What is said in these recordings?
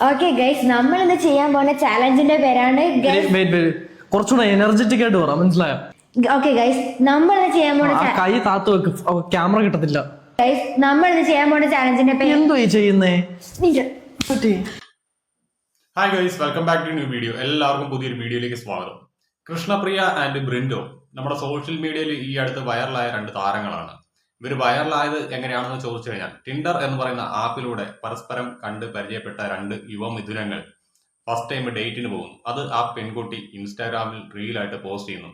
Okay guys, നമ്മൾ ഇന്ന് ചെയ്യാൻ പോകുന്ന ചാലഞ്ചിന്റെ പേരാണ് കുറച്ചുകൂടെ എനർജറ്റിക് ആയിട്ട് പറ, മനസ്സിലായോ? ഓക്കെ ഗൈസ്, നമ്മൾ ഇന്ന് ചെയ്യാൻ പോകുന്ന കൈ താത്തു വെക്ക്, ക്യാമറ കിട്ടത്തില്ല. ഗൈസ്, നമ്മൾ ഇന്ന് ചെയ്യാൻ പോകുന്ന ചാലഞ്ചിന്റെ പേര് എന്തോ ഈ ചെയ്യുന്നേ? Hi guys, welcome back to new video. എല്ലാവർക്കും പുതിയൊരു വീഡിയോയിലേക്ക് സ്വാഗതം. കൃഷ്ണപ്രിയ ആൻഡ് ബ്രിൻഡോ നമ്മുടെ സോഷ്യൽ മീഡിയയിൽ ഈ അടുത്ത് വൈറലായ രണ്ട് താരങ്ങളാണ്. ഇവർ വൈറലായത് എങ്ങനെയാണെന്ന് ചോദിച്ചു കഴിഞ്ഞാൽ, ടിൻഡർ എന്ന് പറയുന്ന ആപ്പിലൂടെ പരസ്പരം കണ്ട് പരിചയപ്പെട്ട രണ്ട് യുവമിഥുനങ്ങൾ ഫസ്റ്റ് ടൈം ഡേറ്റിന് പോകുന്നു. അത് ആ പെൺകുട്ടി ഇൻസ്റ്റാഗ്രാമിൽ റീലായിട്ട് പോസ്റ്റ് ചെയ്യുന്നു.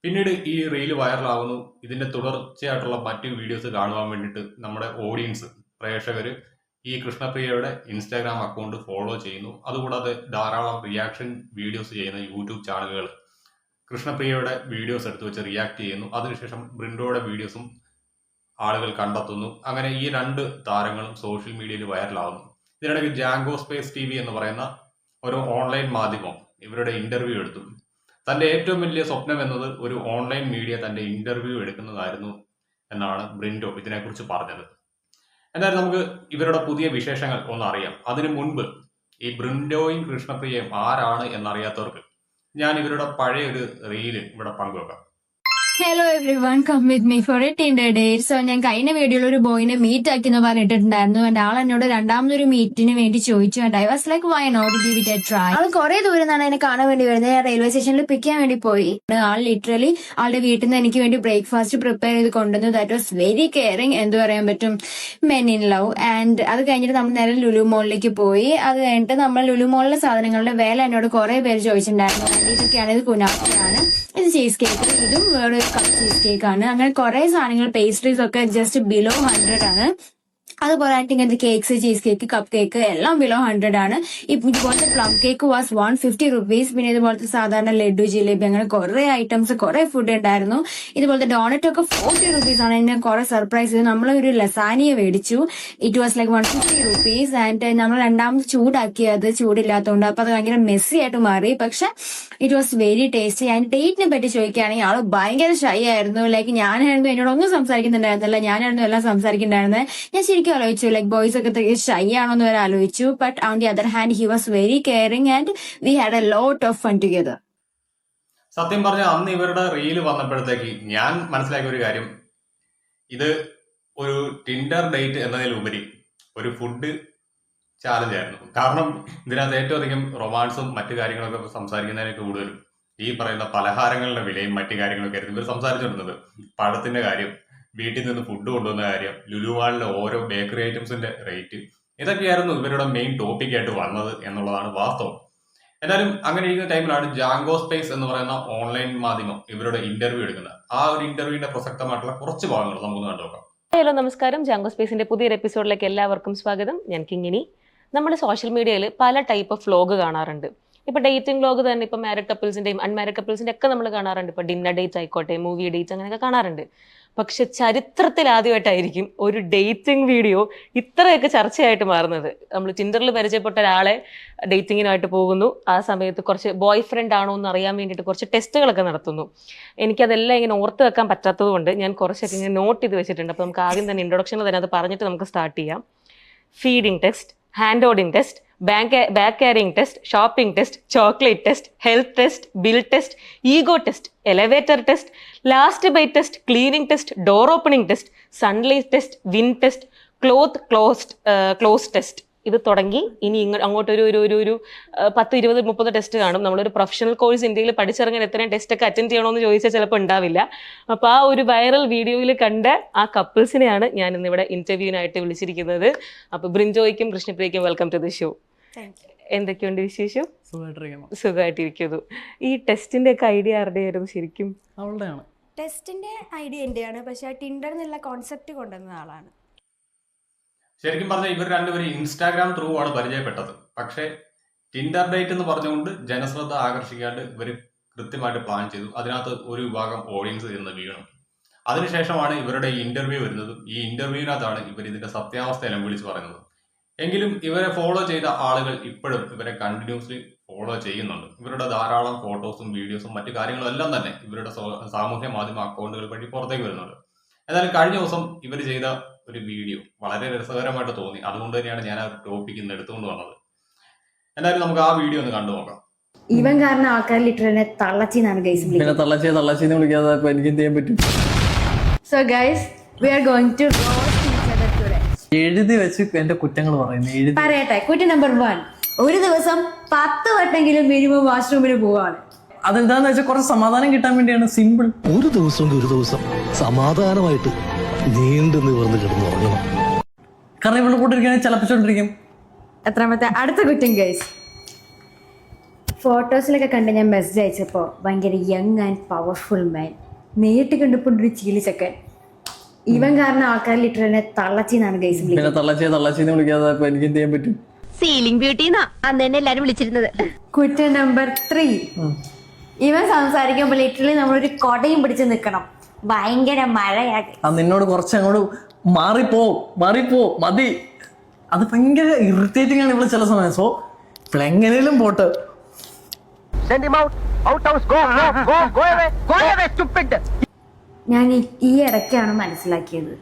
പിന്നീട് ഈ റീല് വൈറലാകുന്നു. ഇതിന്റെ തുടർച്ചയായിട്ടുള്ള മറ്റു വീഡിയോസ് കാണുവാൻ വേണ്ടിയിട്ട് നമ്മുടെ ഓഡിയൻസ്, പ്രേക്ഷകർ ഈ കൃഷ്ണപ്രിയയുടെ ഇൻസ്റ്റാഗ്രാം അക്കൗണ്ട് ഫോളോ ചെയ്യുന്നു. അതുകൂടാതെ ധാരാളം റിയാക്ഷൻ വീഡിയോസ് ചെയ്യുന്ന യൂട്യൂബ് ചാനലുകൾ കൃഷ്ണപ്രിയയുടെ വീഡിയോസ് എടുത്ത് വെച്ച് റിയാക്ട് ചെയ്യുന്നു. അതിനുശേഷം ബ്രിൻഡോയുടെ വീഡിയോസും ആളുകൾ കണ്ടെത്തുന്നു. അങ്ങനെ ഈ രണ്ട് താരങ്ങളും സോഷ്യൽ മീഡിയയിൽ വൈറലാകുന്നു. ഇതിനിടയ്ക്ക് ജാങ്കോ സ്പേസ് TV എന്ന് പറയുന്ന ഒരു ഓൺലൈൻ മാധ്യമം ഇവരുടെ ഇന്റർവ്യൂ എടുത്തു. തന്റെ ഏറ്റവും വലിയ സ്വപ്നം എന്നത് ഒരു ഓൺലൈൻ മീഡിയ തന്റെ ഇന്റർവ്യൂ എടുക്കുന്നതായിരുന്നു എന്നാണ് ബ്രിൻഡോ ഇതിനെക്കുറിച്ച് പറഞ്ഞത്. എന്തായാലും നമുക്ക് ഇവരുടെ പുതിയ വിശേഷങ്ങൾ ഒന്ന് അറിയാം. അതിനു മുൻപ് ഈ ബ്രിൻഡോയും കൃഷ്ണപ്രിയയും ആരാണ് എന്നറിയാത്തവർക്ക് ഞാൻ ഇവരുടെ പഴയ ഒരു റീല് ഇവിടെ പങ്കുവെക്കാം. Hello everyone, come with me for a Tinder date. So ഞാൻ കഴിഞ്ഞ വീഡിയോയിൽ ഒരു ബോയിനെ മീറ്റ് ആക്കി എന്ന് പറഞ്ഞിട്ടുണ്ടായിരുന്നു. എന്റെ ആൾ എന്നോട് രണ്ടാമതൊരു മീറ്റിന് വേണ്ടി ചോദിച്ചു. And I was like why not give it a try. ആൾ കുറെ ദൂരം നിന്നാണ് എന്നെ കാണാൻ വേണ്ടി വരുന്നത്. ഞാൻ റെയിൽവേ സ്റ്റേഷനിൽ പിക്ക് ചെയ്യാൻ വേണ്ടി പോയി. ആൾ ലിറ്ററലി ആളുടെ വീട്ടിൽ നിന്ന് എനിക്ക് വേണ്ടി ബ്രേക്ക്ഫാസ്റ്റ് പ്രിപ്പയർ ചെയ്ത് കൊണ്ടുവന്നു. That was very caring. എന്ത് പറയാൻ പറ്റും, മെൻ ഇൻ ലവ്. ആൻഡ് അത് കഴിഞ്ഞിട്ട് നമ്മൾ നേരെ ലുലു മോളിലേക്ക് പോയി. അത് കഴിഞ്ഞിട്ട് നമ്മൾ ലുലു മോളിലെ സാധനങ്ങളുടെ വില എന്നോട് കുറെ പേര് ചോദിച്ചിട്ടുണ്ടായിരുന്നു. ആൻഡ് ഇതൊക്കെയാണ്, ഇത് കുനാഫയാണ്, ഇത് ചീസ് കേക്ക്, ഇതും വേറെ കപ്പ് ചീസ് കേക്ക് ആണ്. അങ്ങനെ കുറെ സാധനങ്ങൾ, പേസ്ട്രീസ് ഒക്കെ ജസ്റ്റ് ബിലോ 100 ആണ്. അതുപോലെ ഇങ്ങനത്തെ cakes, cheese cake, cup cake എല്ലാം ബിലോ 100 ആണ്. ഇതുപോലത്തെ പ്ലം കേക്ക് വാസ് 150 റുപ്പീസ്. പിന്നെ ഇതുപോലത്തെ സാധാരണ ലഡു, ജിലേബി, അങ്ങനെ കുറെ ഐറ്റംസ്, കുറെ ഫുഡ് ഉണ്ടായിരുന്നു. ഇതുപോലത്തെ ഡോണറ്റ് ഒക്കെ 40 റുപ്പീസ് ആണ്. എന്നെ കുറെ സർപ്രൈസ് ചെയ്തു. നമ്മൾ ഒരു ലസാനിയ മേടിച്ചു. It was like 150 rupees. And നമ്മൾ രണ്ടാമത് ചൂടാക്കി, അത് ചൂടില്ലാത്തതുകൊണ്ട് അപ്പൊ അത് ഭയങ്കര മെസ്സി ആയിട്ട് മാറി. പക്ഷെ it was very tasty. And ഡേറ്റിനെ പറ്റി ചോദിക്കുകയാണെങ്കിൽ ആള് ഭയങ്കര ഷൈ ആയിരുന്നു. ലൈക്ക് ഞാനായിരുന്നു എന്നോടൊന്നും സംസാരിക്കുന്നുണ്ടായിരുന്നില്ല, ഞാനായിരുന്നു എല്ലാം സംസാരിക്കുന്നുണ്ടായിരുന്നത്. ഞാൻ ശരിക്കും ആലോചിച്ചു, ലൈക്ക് ബോയ്സ് ഒക്കെ ഷൈ ആണോ എന്ന് വരെ ആലോചിച്ചു. But on the other hand he was very caring and we had a lot of fun together. സത്യം പറഞ്ഞ അന്ന് ഇവരുടെ റീല് വന്നപ്പോഴത്തേക്ക് ഞാൻ മനസ്സിലാക്കിയ ഒരു കാര്യം, ഇത് ഒരു ടിൻഡർ ഡേറ്റ് എന്നതിലുപരി ഒരു ഫുഡ് ചാലഞ്ച് ആയിരുന്നു. കാരണം ഇതിനകത്ത് ഏറ്റവും അധികം റൊമാൻസും മറ്റു കാര്യങ്ങളൊക്കെ സംസാരിക്കുന്നതിനൊക്കെ കൂടുതലും ഈ പറയുന്ന പലഹാരങ്ങളുടെ വിലയും മറ്റു കാര്യങ്ങളൊക്കെ ആയിരുന്നു ഇവർ സംസാരിച്ചുകൊണ്ടിരുന്നത്. പഴത്തിന്റെ കാര്യം, വീട്ടിൽ നിന്ന് ഫുഡ് കൊണ്ടുവന്ന കാര്യം, ലുലുമാളിലെ ഓരോ ബേക്കറി ഐറ്റംസിന്റെ റേറ്റ്, ഇതൊക്കെയായിരുന്നു ഇവരുടെ മെയിൻ ടോപ്പിക് ആയിട്ട് വന്നത് എന്നുള്ളതാണ് വാസ്തവം. എന്നാലും അങ്ങനെ ഇരിക്കുന്ന ടൈമിലാണ് ജാങ്കോ സ്പേസ് എന്ന് പറയുന്ന ഓൺലൈൻ മാധ്യമം ഇവരുടെ ഇന്റർവ്യൂ എടുക്കുന്നത്. ആ ഒരു ഇന്റർവ്യൂവിന്റെ പ്രസക്തമായിട്ടുള്ള കുറച്ച് ഭാഗങ്ങൾ നമുക്കൊന്ന് കണ്ടുനോക്കാം. ഹലോ, നമസ്കാരം. ജാങ്കോ സ്പേസിന്റെ പുതിയൊരു എപ്പിസോഡിലേക്ക് എല്ലാവർക്കും സ്വാഗതം. ഞാൻ കിങ്ങിണി. നമ്മൾ സോഷ്യൽ മീഡിയയിൽ പല ടൈപ്പ് ഓഫ് വ്ലോഗ് കാണാറുണ്ട്. ഇപ്പൊ ഡേറ്റിംഗ് വ്ലോഗ് തന്നെ ഇപ്പൊ മാരിഡ് കപ്പിൾസിന്റെയും അൺമാരിഡ് കപ്പിൾസിന്റെ ഒക്കെ നമ്മൾ കാണാറുണ്ട്. ഇപ്പൊ ഡിന്നർ ഡേറ്റ് ആയിക്കോട്ടെ, മൂവി ഡേറ്റ്, അങ്ങനെയൊക്കെ കാണാറുണ്ട്. പക്ഷെ ചരിത്രത്തിൽ ആദ്യമായിട്ടായിരിക്കും ഒരു ഡേറ്റിംഗ് വീഡിയോ ഇത്രയൊക്കെ ചർച്ചയായിട്ട് മാറുന്നത്. നമ്മൾ ടിൻഡറിൽ പരിചയപ്പെട്ട ഒരാളെ ഡേറ്റിങ്ങിനായിട്ട് പോകുന്നു. ആ സമയത്ത് കുറച്ച് ബോയ് ഫ്രണ്ട് ആണോ എന്ന് അറിയാൻ വേണ്ടിയിട്ട് കുറച്ച് ടെസ്റ്റുകളൊക്കെ നടത്തുന്നു. എനിക്കതെല്ലാം ഇങ്ങനെ ഓർത്ത് വെക്കാൻ പറ്റാത്തത് കൊണ്ട് ഞാൻ കുറച്ചൊക്കെ ഇങ്ങനെ നോട്ട് ചെയ്ത് വെച്ചിട്ടുണ്ട്. അപ്പോൾ നമുക്ക് ആദ്യം തന്നെ ഇൻട്രൊഡക്ഷനിൽ തന്നെ അത് പറഞ്ഞിട്ട് നമുക്ക് സ്റ്റാർട്ട് ചെയ്യാം. Feeding test, hand holding test, back carrying test, shopping test, chocolate test, health test, bill test, ego test, elevator test, last bite test, cleaning test, door opening test, sunlight test, win test, cloth close test. ഇത് തുടങ്ങി ഇനി അങ്ങോട്ട് ഒരു 10, 20, 30 test കാണും. നമ്മളൊരു professional course ഇന്ത്യയിൽ പഠിച്ചിറങ്ങാൻ എത്രയും test ഒക്കെ അറ്റൻഡ് ചെയ്യണമെന്ന് ചോദിച്ചാൽ ചിലപ്പോൾ ഉണ്ടാവില്ല. അപ്പൊ ആ ഒരു വൈറൽ വീഡിയോയിൽ കണ്ട ആ കപ്പിൾസിനെയാണ് ഞാൻ ഇന്നിവിടെ ഇന്റർവ്യൂവിനായിട്ട് വിളിച്ചിരിക്കുന്നത്. അപ്പൊ ബ്രിൻജോയ്ക്കും കൃഷ്ണപ്രിയയ്ക്കും വെൽക്കം ടു ദി ഷോ. എന്തൊക്കെയുണ്ട് വിശേഷം? സുഖമായിട്ടിരിക്കുന്നു. ഈ ടെസ്റ്റിന്റെ ഒക്കെ ഐഡിയ ആരുടെയായിരുന്നു ശരിക്കും? അവളുടെയാണ്. ടെസ്റ്റിന്റെ ഐഡിയ എന്റെയാണ്, പക്ഷെ ടിൻഡർ എന്നുള്ള കോൺസെപ്റ്റ് കൊണ്ടുവന്ന ആളാണ്. ശരിക്കും പറഞ്ഞാൽ ഇവർ രണ്ടുപേരും ഇൻസ്റ്റാഗ്രാം ത്രൂ ആണ് പരിചയപ്പെട്ടത്. പക്ഷേ ടിൻഡർ ഡേറ്റ് എന്ന് പറഞ്ഞുകൊണ്ട് ജനശ്രദ്ധ ആകർഷിക്കാണ്ട് ഇവർ കൃത്യമായിട്ട് പ്ലാൻ ചെയ്തു. അതിനകത്ത് ഒരു വിഭാഗം ഓഡിയൻസ് ഇരുന്ന് വീണു. അതിനുശേഷമാണ് ഇവരുടെ ഈ ഇന്റർവ്യൂ വരുന്നതും ഈ ഇന്റർവ്യൂവിനകത്താണ് ഇവർ ഇതിന്റെ സത്യാവസ്ഥ എല്ലാം വിളിച്ചു പറയുന്നത്. എങ്കിലും ഇവരെ ഫോളോ ചെയ്ത ആളുകൾ ഇപ്പോഴും ഇവരെ കണ്ടിന്യൂസ്ലി ഫോളോ ചെയ്യുന്നുണ്ട്. ഇവരുടെ ധാരാളം ഫോട്ടോസും വീഡിയോസും മറ്റു കാര്യങ്ങളും എല്ലാം തന്നെ ഇവരുടെ സാമൂഹ്യ മാധ്യമ അക്കൗണ്ടുകൾ വഴി പുറത്തേക്ക് വരുന്നുണ്ട്. എന്നാലും കഴിഞ്ഞ ദിവസം ഇവർ ചെയ്ത ഒരു വീഡിയോ വളരെ രസകരമായിട്ട് തോന്നി. അതുകൊണ്ട് തന്നെയാണ് ഞാൻ ആ ടോപ്പിക് ഇന്ന് എടുത്തുകൊണ്ട് വന്നത്. എന്തായാലും നമുക്ക് ആ വീഡിയോ ഒന്ന് കണ്ടു നോക്കാം. ഇവൻ കാരണം ആൾക്കാർ ലിറ്ററലിനെ തള്ളച്ചിന്നാണ് ഗൈസ് പിന്നെ തള്ളച്ചെന്ന് വിളിക്കാതെ അപ്പൊ എനിക്ക് എന്ത് ചെയ്യാൻ പറ്റും? So guys we are going to roast each other today. എഴുതി വെച്ച് എന്റെ കുറ്റങ്ങൾ പറയുന്നു. എഴുതി പറയട്ടെ, കുറ്റം നമ്പർ 1, ഒരു ദിവസം 10 വട്ടെങ്കിലും മിനിമം വാഷ്റൂമിൽ പോവാണ്. അതെന്താന്ന് വെച്ചാൽ കുറച്ച് സമാധാനം കിട്ടാൻ വേണ്ടിയാണ്. സിമ്പിൾ. ഒരു ദിവസം സമാധാനമായിട്ട് നീണ്ടു നിവർന്ന് കിടന്നുറങ്ങണം. കാരണം ഇവിടെ കൂട്ടിരിക്കുകയാണെങ്കിൽ ചിലപ്പിച്ചോണ്ടിരിക്കും. എത്രാമത്തെ അടുത്ത കുറ്റം ഗൈസ്, ഫോട്ടോസിലൊക്കെ കണ്ട് ഞാൻ മെസ്സേജ് അയച്ചപ്പോൾ ഭയങ്കര യങ് ആൻഡ് പവർഫുൾ മാൻ, നേരിട്ട് കണ്ടപ്പോണ്ടൊരു ചീലിച്ചക്കൻ. ഇവൻ കാരണം ആൾക്കാർ ലിറ്ററലിനെ തള്ളച്ചിന്നാണ് ഗൈസ് പിന്നെ വിളിക്കുന്നത്. തള്ളച്ചെന്ന് വിളിക്കാതെ അപ്പൊ എനിക്ക് എന്ത് ചെയ്യാൻ പറ്റും? സീലിംഗ് ബ്യൂട്ടി അന്ന് തന്നെ എല്ലാരും വിളിച്ചിരുന്നത്. കുറ്റം നമ്പർ 3, ഇവൻ സംസാരിക്കുമ്പോൾ ലിറ്ററലി നമ്മളൊരു കൊടയും പിടിച്ച് നിൽക്കണം. ഭയങ്കര മഴയാക്കി. നിന്നോട് കുറച്ച് അങ്ങോട്ട് മാറിപ്പോ മതി. അത് ഭയങ്കര ഇറിറ്റേറ്റിംഗ് ആണ് ഇവിടെ ചില സമയം. സോ ഇപ്പോൾ എങ്ങനെയും പോട്ട്. ഞാൻ ഈ ഇടയ്ക്കാണ് മനസ്സിലാക്കിയത്,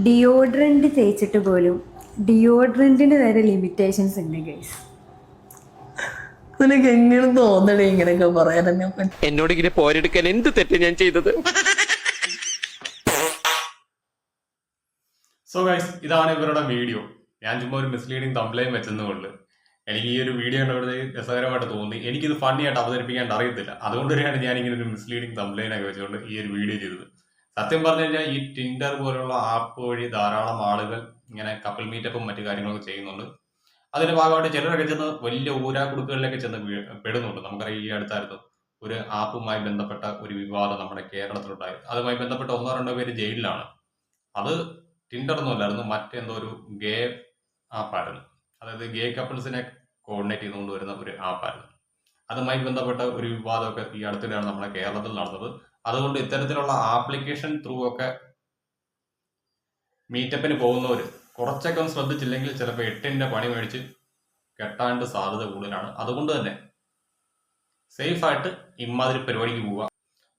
ഡിയോഡ്രന്റ് തേച്ചിട്ട് പോലും ഡിയോഡ്രന്റിന് വരെ ലിമിറ്റേഷൻസ് ഉണ്ട് ഗൈസ്. നിനക്ക് എങ്ങനെ തോന്നണേ ഇങ്ങനെയൊക്കെ പറയാൻ? എന്നോട് ഇങ്ങനെ പോരെടുക്കാൻ എന്ത് തെറ്റ് ഞാൻ ചെയ്തത്? സോ ഗൈസ്, ഇതാണ് ഇവരുടെ വീഡിയോ. ഞാൻ ചുമ്മാ ഒരു മിസ്ലീഡിങ് തംബ്ലൈൻ വെച്ചെന്നുകൊണ്ട് എനിക്ക് ഈ ഒരു വീഡിയോ കണ്ടപ്പോഴത്തേക്ക് രസകരമായിട്ട് തോന്നി. എനിക്കിത് ഫണ്ണി ആയിട്ട് അവതരിപ്പിക്കാൻ അറിയത്തില്ല. അതുകൊണ്ട് തന്നെയാണ് ഞാൻ ഇങ്ങനെ ഒരു മിസ്ലീഡിങ് തംബ്ലൈനൊക്കെ വെച്ചുകൊണ്ട് ഈ ഒരു വീഡിയോ ചെയ്തത്. സത്യം പറഞ്ഞു കഴിഞ്ഞാൽ ഈ ടിൻഡർ പോലുള്ള ആപ്പ് വഴി ധാരാളം ആളുകൾ ഇങ്ങനെ കപ്പിൾ മീറ്റപ്പും മറ്റു കാര്യങ്ങളൊക്കെ ചെയ്യുന്നുണ്ട്. അതിന്റെ ഭാഗമായിട്ട് ചിലരൊക്കെ ചെന്ന് വലിയ ഊരാക്കുടുക്കുകളിലൊക്കെ ചെന്ന് പെടുന്നുണ്ട്. നമുക്കറിയാം, ഈ അടുത്തായിരുന്നു ഒരു ആപ്പുമായി ബന്ധപ്പെട്ട ഒരു വിവാദം നമ്മുടെ കേരളത്തിലുണ്ടായി. അതുമായി ബന്ധപ്പെട്ട 1-2 പേര് ജയിലിലാണ്. അത് ടിൻഡർ ഒന്നും അല്ലായിരുന്നു, മറ്റെന്തോ ഒരു ഗേ ആപ്പായിരുന്നു. അതായത് ഗേ കപ്പിൾസിനെ കോർഡിനേറ്റ് ചെയ്തുകൊണ്ട് വരുന്ന ഒരു ആപ്പായിരുന്നു. അതുമായി ബന്ധപ്പെട്ട ഒരു വിവാദമൊക്കെ ഈ അടുത്തിടെയാണ് നമ്മുടെ കേരളത്തിൽ നടന്നത്. അതുകൊണ്ട് ഇത്തരത്തിലുള്ള ആപ്ലിക്കേഷൻ ത്രൂ ഒക്കെ മീറ്റപ്പിന് പോകുന്നവർ കുറച്ചൊക്കെ ഒന്ന് ശ്രദ്ധിച്ചില്ലെങ്കിൽ ചിലപ്പോൾ 8ന്റെ പണി മേടിച്ച് കെട്ടാണ്ട് സാധ്യത കൂടുതലാണ്. അതുകൊണ്ട് തന്നെ സേഫായിട്ട് ഇമാതിരി പരിപാടിക്ക് പോവുക.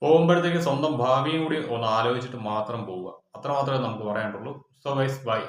പോകുമ്പോഴത്തേക്ക് സ്വന്തം ഭാവിയും കൂടി ഒന്ന് ആലോചിച്ചിട്ട് മാത്രം പോവുക. അത്രമാത്രമേ നമുക്ക് പറയാനുള്ളൂ. So guys, by.